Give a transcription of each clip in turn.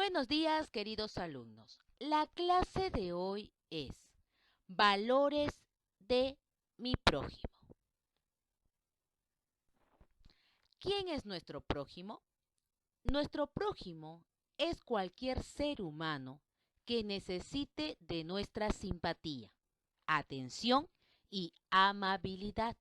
Buenos días, queridos alumnos. La clase de hoy es Valores de mi prójimo. ¿Quién es nuestro prójimo? Nuestro prójimo es cualquier ser humano que necesite de nuestra simpatía, atención y amabilidad.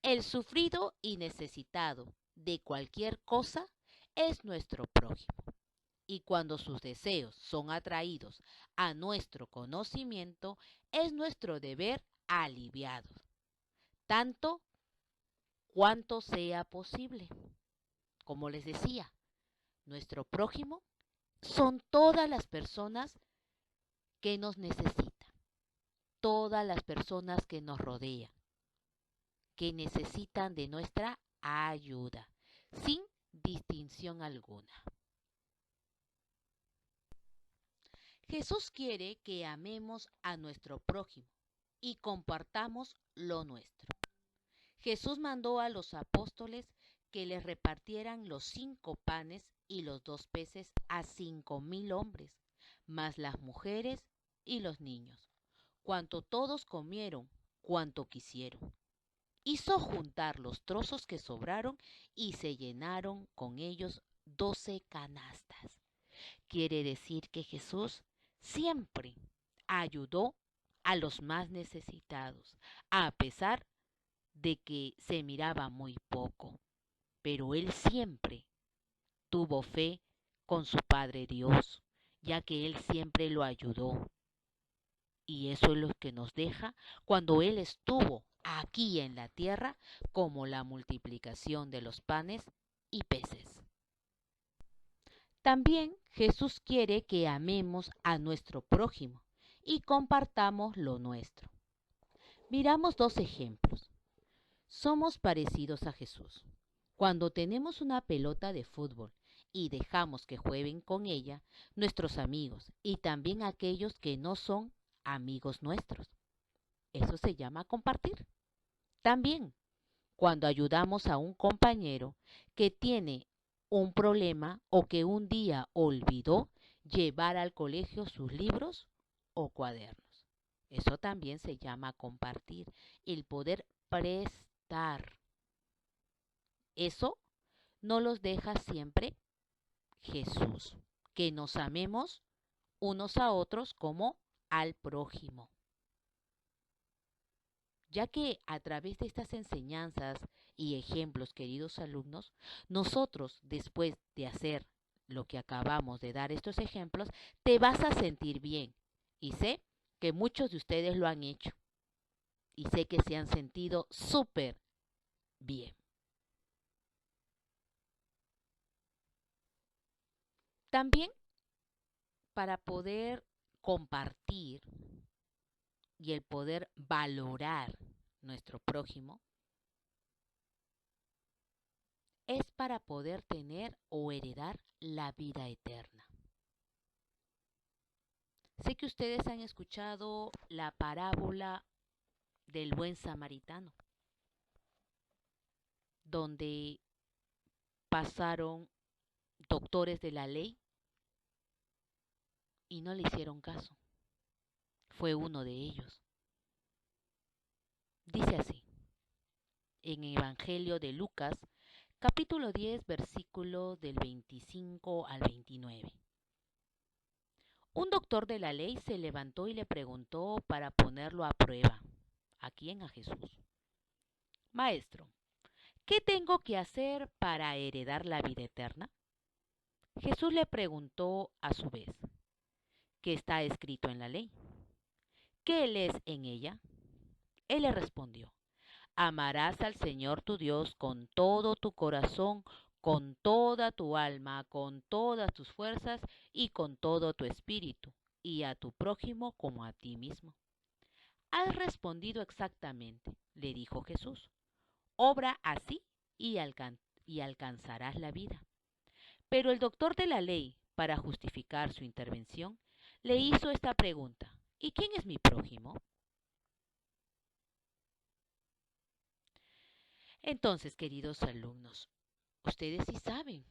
El sufrido y necesitado de cualquier cosa es nuestro prójimo. Y cuando sus deseos son atraídos a nuestro conocimiento, es nuestro deber aliviados, tanto cuanto sea posible. Como les decía, nuestro prójimo son todas las personas que nos necesitan, todas las personas que nos rodean, que necesitan de nuestra ayuda, sin distinción alguna. Jesús quiere que amemos a nuestro prójimo y compartamos lo nuestro. Jesús mandó a los apóstoles que les repartieran los 5 panes y los 2 peces a 5,000 hombres, más las mujeres y los niños, cuanto todos comieron, cuanto quisieron. Hizo juntar los trozos que sobraron y se llenaron con ellos 12 canastas. Quiere decir que Jesús siempre ayudó a los más necesitados, a pesar de que se miraba muy poco. Pero él siempre tuvo fe con su Padre Dios, ya que él siempre lo ayudó. Y eso es lo que nos deja cuando él estuvo aquí en la tierra, como la multiplicación de los panes y peces. También Jesús quiere que amemos a nuestro prójimo y compartamos lo nuestro. Miramos 2 ejemplos. Somos parecidos a Jesús. Cuando tenemos una pelota de fútbol y dejamos que jueguen con ella nuestros amigos y también aquellos que no son amigos nuestros. Eso se llama compartir. También cuando ayudamos a un compañero que tiene un problema o que un día olvidó llevar al colegio sus libros o cuadernos. Eso también se llama compartir, el poder prestar. Eso no los deja siempre Jesús, que nos amemos unos a otros como al prójimo. Ya que a través de estas enseñanzas y ejemplos, queridos alumnos, nosotros, después de hacer lo que acabamos de dar estos ejemplos, te vas a sentir bien. Y sé que muchos de ustedes lo han hecho. Y sé que se han sentido súper bien. También para poder compartir y el poder valorar nuestro prójimo, es para poder tener o heredar la vida eterna. Sé que ustedes han escuchado la parábola del buen samaritano, donde pasaron doctores de la ley y no le hicieron caso. Fue uno de ellos. Dice así, en el Evangelio de Lucas, capítulo 10, versículo del 25 al 29. Un doctor de la ley se levantó y le preguntó para ponerlo a prueba. ¿A quién? A Jesús. Maestro, ¿qué tengo que hacer para heredar la vida eterna? Jesús le preguntó a su vez, ¿qué está escrito en la ley? ¿Qué lees en ella? Él le respondió, amarás al Señor tu Dios con todo tu corazón, con toda tu alma, con todas tus fuerzas y con todo tu espíritu, y a tu prójimo como a ti mismo. Has respondido exactamente, le dijo Jesús. Obra así y, alcanzarás la vida. Pero el doctor de la ley, para justificar su intervención, le hizo esta pregunta. ¿Y quién es mi prójimo? Entonces, queridos alumnos, ustedes sí saben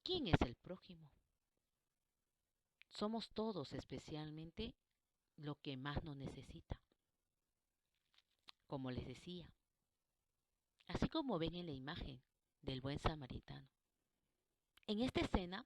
quién es el prójimo. somos todos especialmente lo que más nos necesita, como les decía, así como ven en la imagen del buen samaritano. En esta escena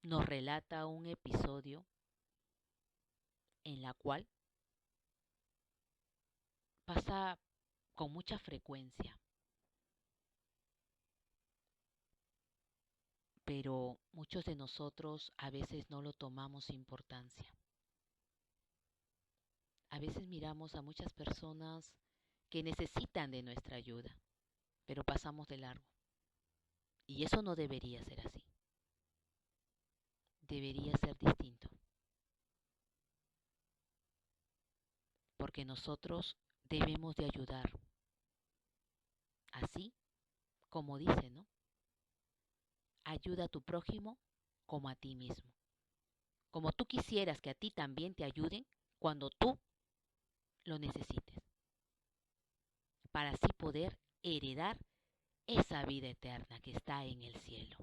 nos relata un episodio en la cual pasa con mucha frecuencia, pero muchos de nosotros a veces no lo tomamos importancia. A veces miramos a muchas personas que necesitan de nuestra ayuda, pero pasamos de largo. Y eso no debería ser así. Debería ser distinto. Porque nosotros debemos de ayudar. Así como dice, ¿no? Ayuda a tu prójimo como a ti mismo. Como tú quisieras que a ti también te ayuden cuando tú lo necesites. Para así poder heredar esa vida eterna que está en el cielo.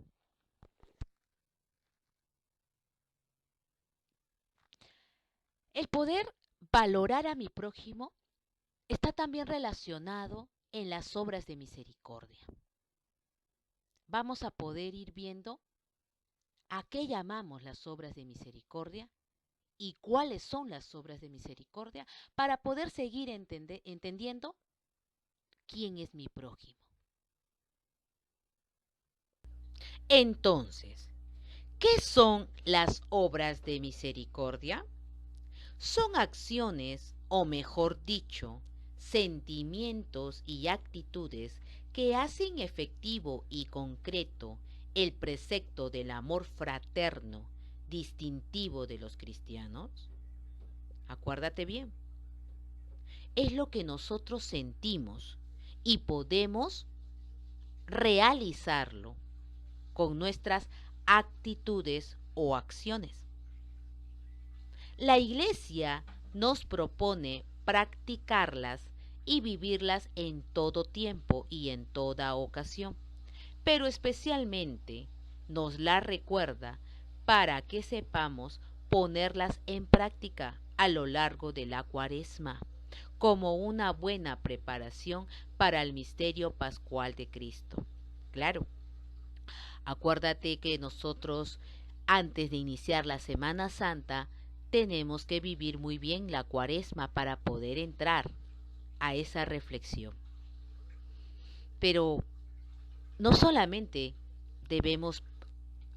El poder valorar a mi prójimo está también relacionado en las obras de misericordia. Vamos a poder ir viendo a qué llamamos las obras de misericordia y cuáles son las obras de misericordia para poder seguir entendiendo quién es mi prójimo. Entonces, ¿qué son las obras de misericordia? Son acciones, o mejor dicho, sentimientos y actitudes que hacen efectivo y concreto el precepto del amor fraterno distintivo de los cristianos. Acuérdate bien, es lo que nosotros sentimos y podemos realizarlo con nuestras actitudes o acciones. La Iglesia nos propone practicarlas y vivirlas en todo tiempo y en toda ocasión, pero especialmente nos la recuerda para que sepamos ponerlas en práctica a lo largo de la Cuaresma, como una buena preparación para el misterio pascual de Cristo. Claro, acuérdate que nosotros, antes de iniciar la Semana Santa, tenemos que vivir muy bien la Cuaresma para poder entrar a esa reflexión. Pero no solamente debemos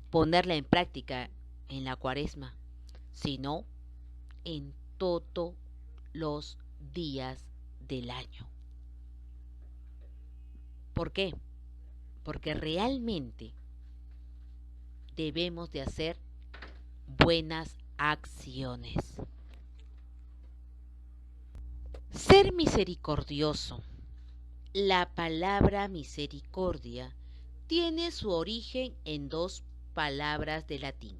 ponerla en práctica en la Cuaresma, sino en todos los días del año. ¿Por qué? Porque realmente debemos de hacer buenas acciones. Ser misericordioso. La palabra misericordia tiene su origen en dos palabras de latín.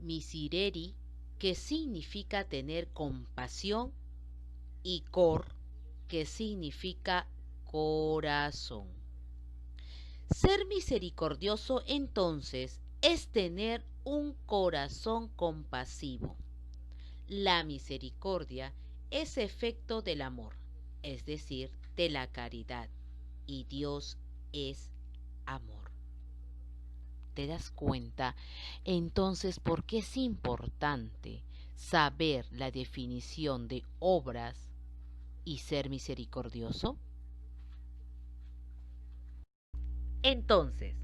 Miserere, que significa tener compasión, y cor, que significa corazón. Ser misericordioso entonces es tener un corazón compasivo. La misericordia es efecto del amor, es decir, de la caridad, y Dios es amor. ¿Te das cuenta entonces por qué es importante saber la definición de obras y ser misericordioso? Entonces,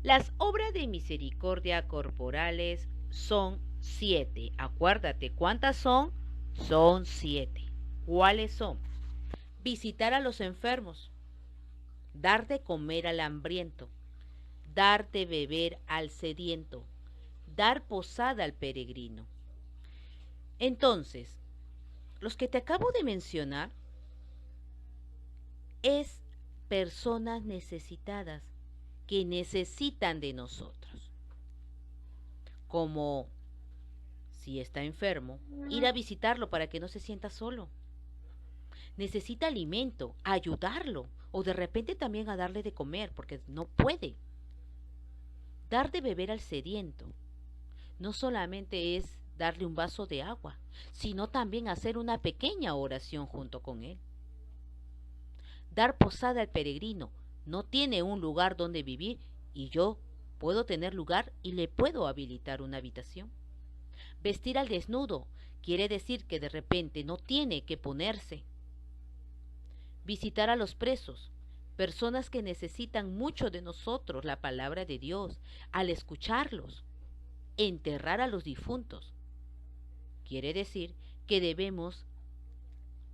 las obras de misericordia corporales son 7. Acuérdate, ¿cuántas son? Son 7. ¿Cuáles son? Visitar a los enfermos, dar de comer al hambriento, dar de beber al sediento, dar posada al peregrino. Entonces, los que te acabo de mencionar es personas necesitadas que necesitan de nosotros. Como si está enfermo, ir a visitarlo para que no se sienta solo. Necesita alimento, ayudarlo, o de repente también a darle de comer porque no puede. Dar de beber al sediento. no solamente es darle un vaso de agua, sino también hacer una pequeña oración junto con él. Dar posada al peregrino. No tiene un lugar donde vivir y yo puedo tener lugar y le puedo habilitar una habitación. Vestir al desnudo quiere decir que de repente no tiene que ponerse. Visitar a los presos, personas que necesitan mucho de nosotros, la palabra de Dios, al escucharlos. Enterrar a los difuntos quiere decir que debemos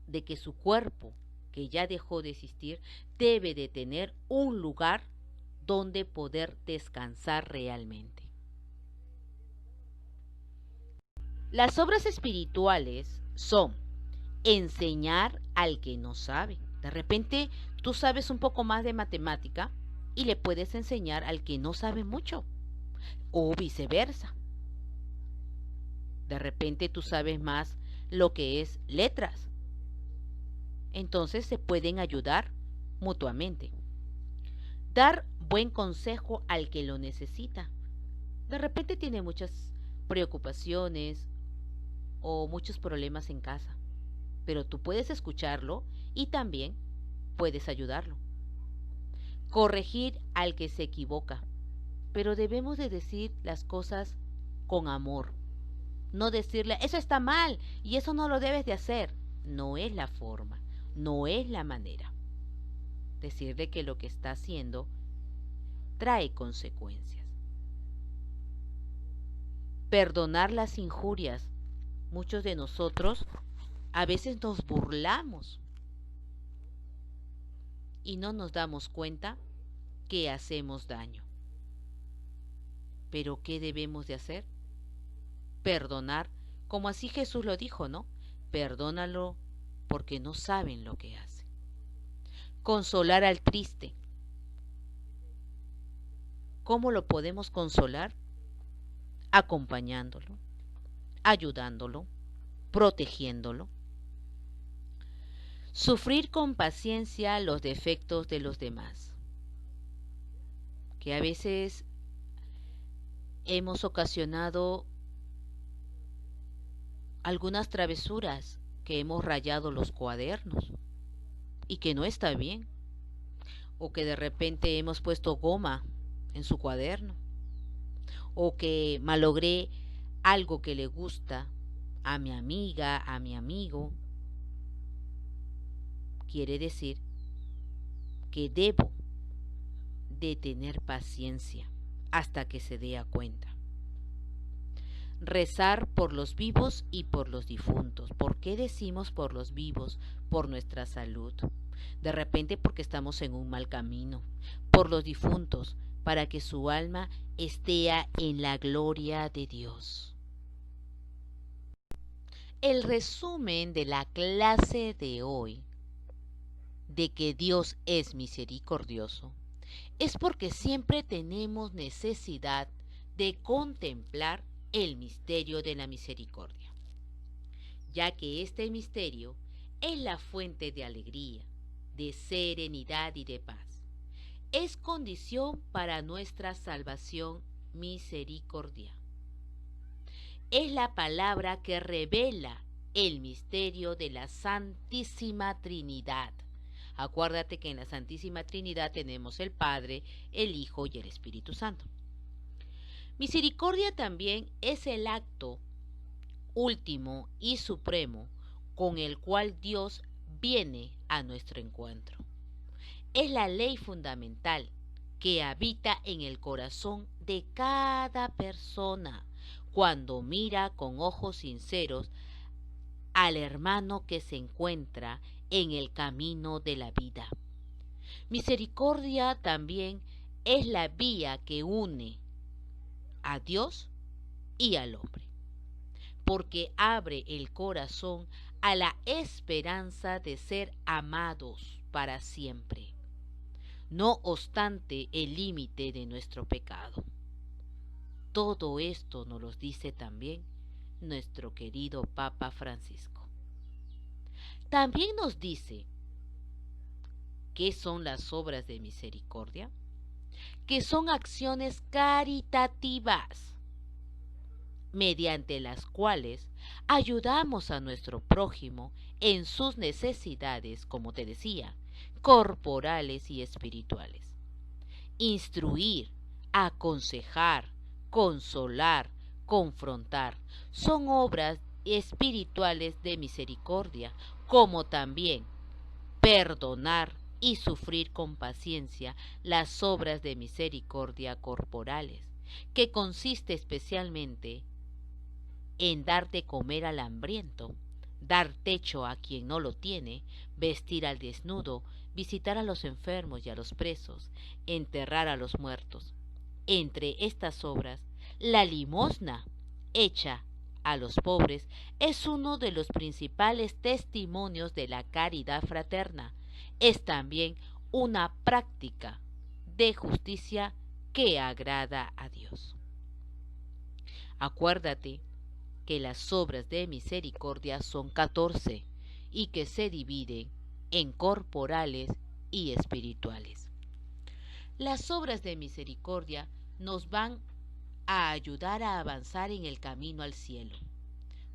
de que su cuerpo, que ya dejó de existir, debe de tener un lugar donde poder descansar realmente. Las obras espirituales son enseñar al que no sabe. De repente tú sabes un poco más de matemática y le puedes enseñar al que no sabe mucho, o viceversa. De repente tú sabes más lo que es letras. Entonces se pueden ayudar mutuamente. Dar buen consejo al que lo necesita. De repente tiene muchas preocupaciones o muchos problemas en casa, pero tú puedes escucharlo y también puedes ayudarlo. Corregir al que se equivoca, pero debemos de decir las cosas con amor. No decirle, eso está mal y eso no lo debes de hacer. No es la forma, no es la manera. Decirle que lo que está haciendo trae consecuencias. Perdonar las injurias. Muchos de nosotros a veces nos burlamos y no nos damos cuenta que hacemos daño. Pero ¿qué debemos de hacer? Perdonar, como así Jesús lo dijo, ¿no? Perdónalo porque no saben lo que hacen. Consolar al triste. ¿Cómo lo podemos consolar? Acompañándolo, ayudándolo, protegiéndolo. Sufrir con paciencia los defectos de los demás, que a veces hemos ocasionado algunas travesuras, que hemos rayado los cuadernos y que no está bien, o que de repente hemos puesto goma en su cuaderno, o que malogré algo que le gusta a mi amiga, a mi amigo. Quiere decir que debo de tener paciencia hasta que se dé cuenta. Rezar por los vivos y por los difuntos. ¿Por qué decimos por los vivos? Por nuestra salud. De repente porque estamos en un mal camino. Por los difuntos, para que su alma esté en la gloria de Dios. El resumen de la clase de hoy, de que Dios es misericordioso, es porque siempre tenemos necesidad de contemplar el misterio de la misericordia, ya que este misterio es la fuente de alegría, de serenidad y de paz. Es condición para nuestra salvación misericordia. Es la palabra que revela el misterio de la Santísima Trinidad. Acuérdate que en la Santísima Trinidad tenemos el Padre, el Hijo y el Espíritu Santo. Misericordia también es el acto último y supremo con el cual Dios viene a nuestro encuentro. Es la ley fundamental que habita en el corazón de cada persona cuando mira con ojos sinceros al hermano que se encuentra en el camino de la vida. Misericordia también es la vía que une a Dios y al hombre, porque abre el corazón a la esperanza de ser amados para siempre, no obstante el límite de nuestro pecado. Todo esto nos lo dice también nuestro querido Papa Francisco. También nos dice qué son las obras de misericordia, que son acciones caritativas. mediante las cuales ayudamos a nuestro prójimo en sus necesidades, como te decía, corporales y espirituales. Instruir, aconsejar, consolar, confrontar, son obras espirituales de misericordia, como también perdonar y sufrir con paciencia las obras de misericordia corporales, que consiste especialmente en dar de comer al hambriento, dar techo a quien no lo tiene, vestir al desnudo, visitar a los enfermos y a los presos, enterrar a los muertos. Entre estas obras, la limosna hecha a los pobres es uno de los principales testimonios de la caridad fraterna. Es también una práctica de justicia que agrada a Dios. Acuérdate que las obras de misericordia son 14 y que se dividen en corporales y espirituales. Las obras de misericordia nos van a ayudar a avanzar en el camino al cielo,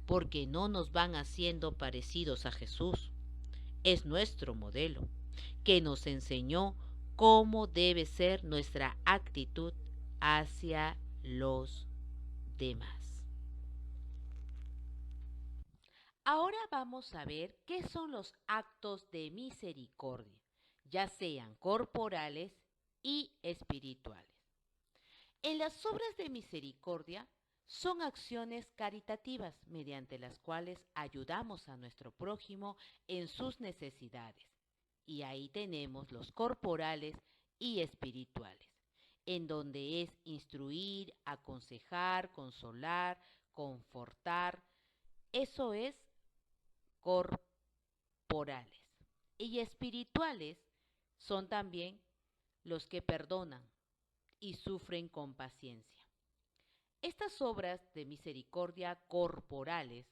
porque no nos van haciendo parecidos a Jesús. Es nuestro modelo, que nos enseñó cómo debe ser nuestra actitud hacia los demás. Ahora vamos a ver qué son los actos de misericordia, ya sean corporales y espirituales. En las obras de misericordia son acciones caritativas mediante las cuales ayudamos a nuestro prójimo en sus necesidades. Y ahí tenemos los corporales y espirituales, en donde es instruir, aconsejar, consolar, confortar. Eso es corporales. Y espirituales son también los que perdonan y sufren con paciencia. Estas obras de misericordia corporales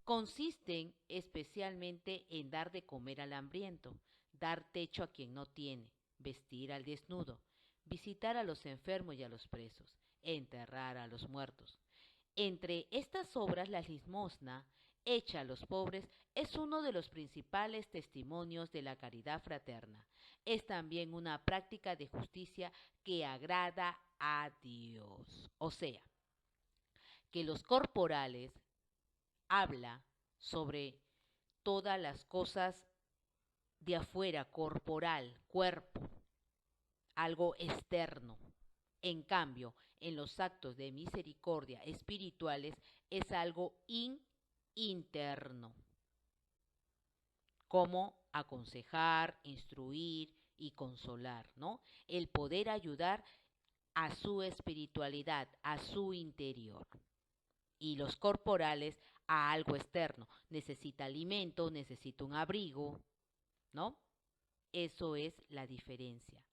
consisten especialmente en dar de comer al hambriento, dar techo a quien no tiene, vestir al desnudo, visitar a los enfermos y a los presos, enterrar a los muertos. Entre estas obras, la limosna hecha a los pobres es uno de los principales testimonios de la caridad fraterna. Es también una práctica de justicia que agrada a Dios. O sea, que los corporales habla sobre todas las cosas de afuera, corporal, cuerpo, algo externo. En cambio, en los actos de misericordia espirituales es algo interno, como aconsejar, instruir y consolar, ¿no? El poder ayudar a su espiritualidad, a su interior. Y los corporales a algo externo. Necesita alimento, necesita un abrigo, ¿no? Eso es la diferencia.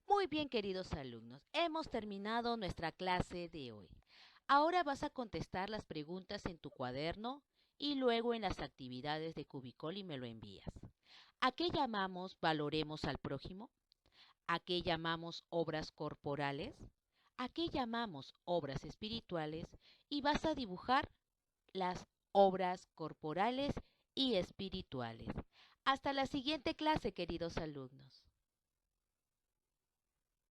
Muy bien, queridos alumnos, hemos terminado nuestra clase de hoy. Ahora vas a contestar las preguntas en tu cuaderno y luego en las actividades de Cubicol y me lo envías. ¿A qué llamamos valoremos al prójimo? ¿A qué llamamos obras corporales? ¿A qué llamamos obras espirituales? Y vas a dibujar las obras corporales y espirituales. Hasta la siguiente clase, queridos alumnos.